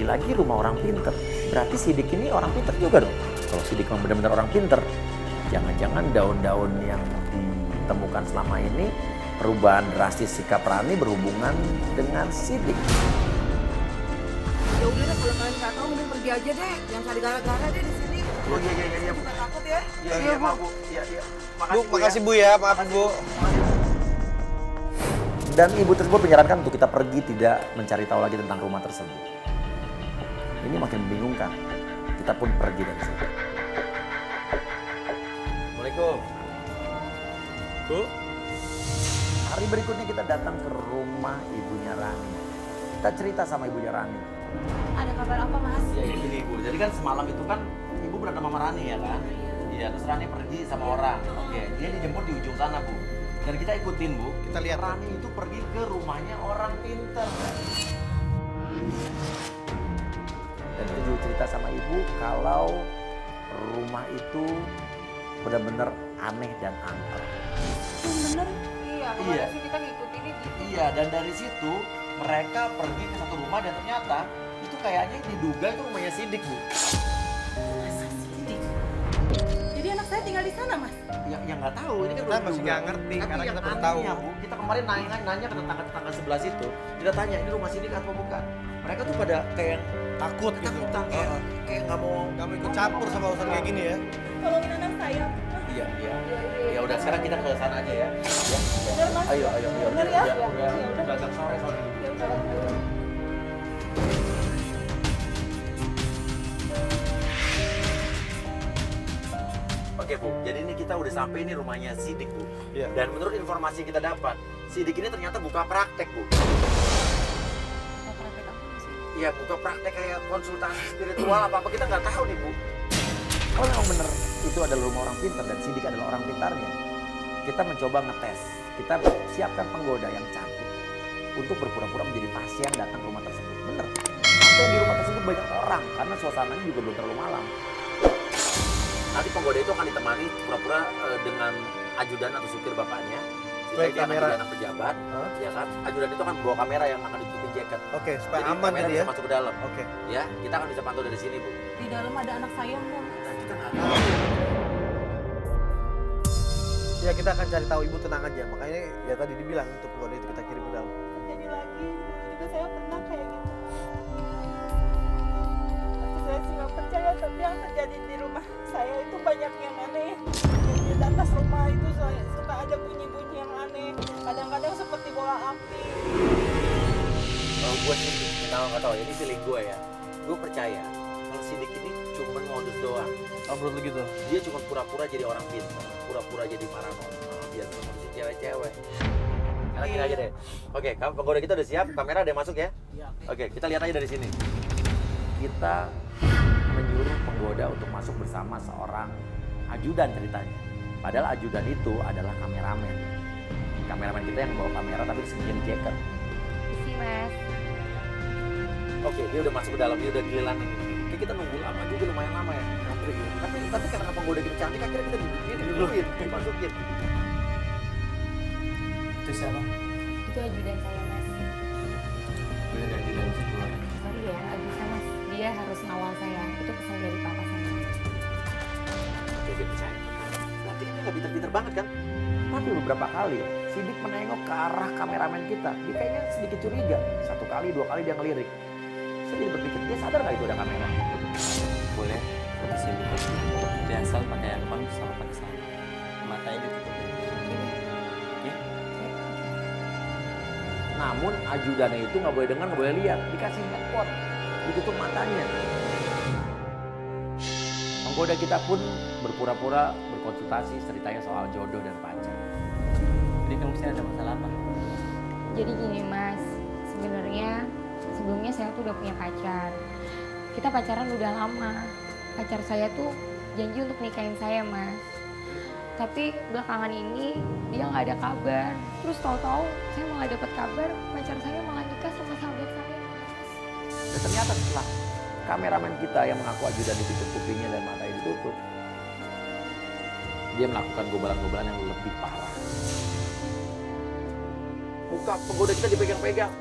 lagi rumah orang pinter. Berarti Sidik ini orang pinter juga dong. Kalau Sidik memang benar-benar orang pinter, jangan-jangan daun-daun yang ditemukan selama ini perubahan drastis sikap Rani berhubungan dengan Sidik. Ya udah deh, kalau kalian nggak tahu mending pergi aja deh, jangan cari gara-gara deh di sini. Oh iya. Bukan takut ya. Iya, maaf Bu. Iya. Bu, makasih Bu ya, maaf Bu. Dan ibu tersebut menyarankan untuk kita pergi, tidak mencari tahu lagi tentang rumah tersebut. Ini makin membingungkan. Kita pun pergi dari situ. Assalamualaikum. Bu. Hari berikutnya kita datang ke rumah ibunya Rani. Kita cerita sama ibunya Rani. Ada kabar apa, Mas? Ya gini Bu, jadi kan semalam itu kan Ibu berantem sama Rani ya kan? Iya, terus Rani pergi sama orang. Oke, dia dijemput di ujung sana Bu. Dan kita ikutin Bu, kita lihat Rani itu pergi ke rumahnya orang pinter. Dan kita juga cerita sama ibu kalau rumah itu benar-benar aneh dan angker. Bener. Iya, kemarin Iya. sih kita ngikutin itu. Iya, dan dari situ mereka pergi ke satu rumah dan ternyata itu kayaknya diduga itu rumahnya Sidik Bu. Masa Sidik? Jadi anak saya tinggal di sana, Mas? Ya nggak tahu, ini kan Kita belum masih diduga. nggak ngerti, Tapi karena yang kita baru anehnya, tahu. Bu, kita kemarin nanya ke tetangga-tetangga sebelah situ, kita tanya ini rumah Sidik atau bukan. Mereka tuh pada kayak Takut gitu. ketakutan, kayak nggak mau ikut campur sama urusan kayak gini ya. Tolongin anak saya. Iya. Ya udah sekarang kita ke sana aja ya. Ya. Bener, Mas? Ayo. Bener ya? Udah agak sore soalnya. Ya udah. Oke Bu, jadi ini kita udah sampai ini rumahnya Sidik Bu. Iya. Dan menurut informasi yang kita dapat, Sidik ini ternyata buka praktek Bu. Mau praktek apa sih? Iya, buka praktek kayak konsultasi spiritual apa kita nggak tahu nih Bu. Kalau memang benar itu adalah rumah orang pintar dan Sidik adalah orang pintarnya, kita mencoba ngetes. Kita siapkan penggoda yang cantik untuk berpura-pura menjadi pasien datang ke rumah tersebut. Bener. Sampai di rumah tersebut banyak orang karena suasananya juga belum terlalu malam. Nanti penggoda itu akan ditemani pura-pura dengan ajudan atau supir bapaknya. Supaya Dia akan kamera. jadi anak pejabat, ya kan? Ajudan itu akan membawa kamera yang akan ditutupin jaket. Oke, supaya Jadi aman kamera tadi bisa ya. masuk ke dalam. Oke. Ya, kita akan bisa pantau dari sini Bu. Di dalam ada anak saya, Bu. Nah, kita nggak tahu. Ya kita akan cari tahu, Ibu tenang aja. Makanya ya tadi dibilang untuk penggoda itu kita kirim ke dalam. Terjadi lagi, dulu juga saya pernah kayak gitu. Tapi saya sih nggak percaya, tapi yang terjadi di rumah saya itu banyak yang aneh. Di atas rumah itu suka ada bunyi-bunyi yang aneh. Kadang-kadang seperti bola api. Kalau gue sih nggak tahu ya, ini feeling gue ya. Gue percaya kalau Sidik ini cuma modus doang. Oh, menurut lu gitu? Dia cuma pura-pura jadi orang pintar, pura-pura jadi paranormal, biar ngurusin cewek-cewek. Karena gini aja deh. Oke, penggoda kita udah siap, kamera ada yang masuk ya? Oke, kita lihat aja dari sini. Kita menyuruh penggoda untuk masuk bersama seorang ajudan ceritanya. Padahal ajudan itu adalah kameramen. Kameramen kita yang bawa kamera tapi disembunyiin jaket. Isi Mas. Oke, dia udah masuk ke dalam, dia udah giliran. Oke, kita nunggu lama juga, lumayan lama ya. Tapi karena penggoda kita cantik, akhirnya kita duduk dimasukin. Itu siapa? Itu ajudan saya Mas. Gue dan ajudan keluar. Sorry ya, nggak bisa Mas. Dia harus ngawal saya. Itu pesan dari papa saya. Oke, dia percaya. Berarti ini nggak pinter-pinter banget kan? Tapi beberapa kali Sidik menengok ke arah kameramen kita. Dia kayaknya sedikit curiga. Satu kali, dua kali dia ngelirik. Saya jadi berpikir, dia sadar nggak itu ada kamera? Boleh ke sini. Dia asal pakai handphone sama pakai sarung. Matanya ditutupin. Oke? Namun ajudannya itu nggak boleh dengar, nggak boleh lihat. Dikasih handphone, ditutup matanya. Penggoda kita pun berpura-pura berkonsultasi ceritanya soal jodoh dan pacar. Jadi kamu sih ada masalah apa? Jadi gini Mas, sebenarnya sebelumnya saya tuh udah punya pacar. Kita pacaran udah lama. Pacar saya tuh janji untuk nikahin saya Mas. Tapi belakangan ini dia nggak ada kabar. Terus tahu-tahu saya malah dapat kabar pacar saya malah nikah sama sahabat saya Mas. Dan ternyata setelah kameramen kita yang mengaku ajudan ditutup kupingnya dan matanya ditutup, dia melakukan gobalan-gobalan yang lebih parah. muka penggoda kita dipegang-pegang.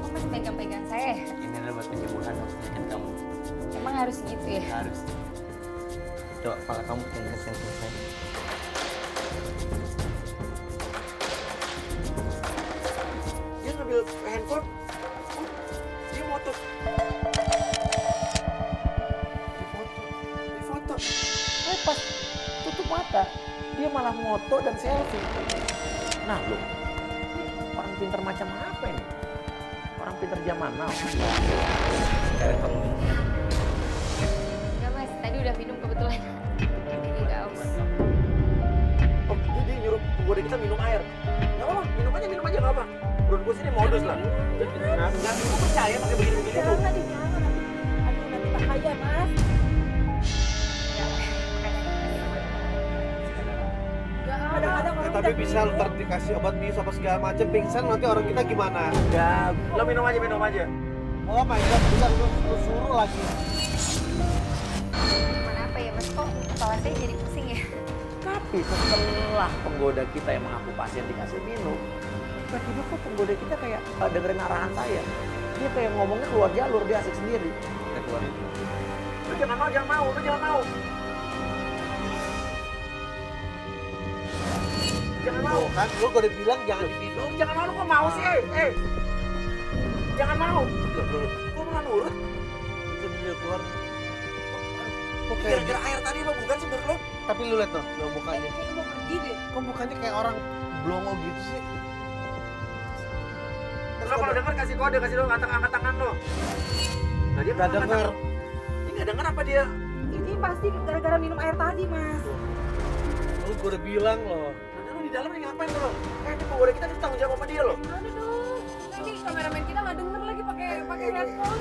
Kok masih pegang-pegang saya ya? Ini adalah buat penyembuhan dok, penyakit kamu. Emang harus gitu ya? Harus. Coba kepala kamu tinggal sentuh saya. Dia ngambil handphone, dia moto. Di foto. Pas tutup mata, dia malah moto dan selfie. Nah loh, orang pinter macam apa ini? Orang pinter zaman now. Sekarang kamu minum. Enggak mas, tadi udah minum kebetulan. Jadi gak aus. Oh, jadi nyuruh penggoda kita minum air. Gak apa-apa, minum aja gak apa. Menurut gue sih ini modus lah. Nah, gue percaya pakai begini-begini tuh. Jangan, aduh nanti bahaya mas. Kadang-kadang orang Tapi udah bisa lu ntar dikasih obat bius apa segala macam pingsan nanti orang kita gimana? Ya, lo minum aja. Oh my god, bisa lu suruh lagi. Mana apa ya mas, kok kepala saya jadi pusing ya? Tapi setelah penggoda kita yang mengaku pasien dikasih minum, tiba-tiba kok penggoda kita kayak dengerin arahan saya. Dia kayak ngomongnya keluar jalur, dia asik sendiri. Kita keluar dulu. Lu jangan mau. Jangan mau. Tuh kan, lu gue udah bilang jangan diminum. Jangan mau, lu kok mau sih, Jangan mau. Kok malah nurut? Itu dia keluar. Kok kayak Gara-gara air tadi lo bukan sih menurut lo? tapi lu lihat tuh, lu mukanya. kayak mau pergi deh. Kok mukanya kayak orang blongo gitu sih? Terus lo kalau denger kasih kode, kasih lo angkat tangan lo. Nah dia Gak denger. Dia nggak denger apa dia? Ini pasti gara-gara minum air tadi mas. Lu gue udah bilang loh. Nah lo di dalam nih ngapain lo? Ini penggoda kita tanggung jawab sama dia lo. Aduh dong. Nanti kameramen kita nggak denger lagi pakai headphone.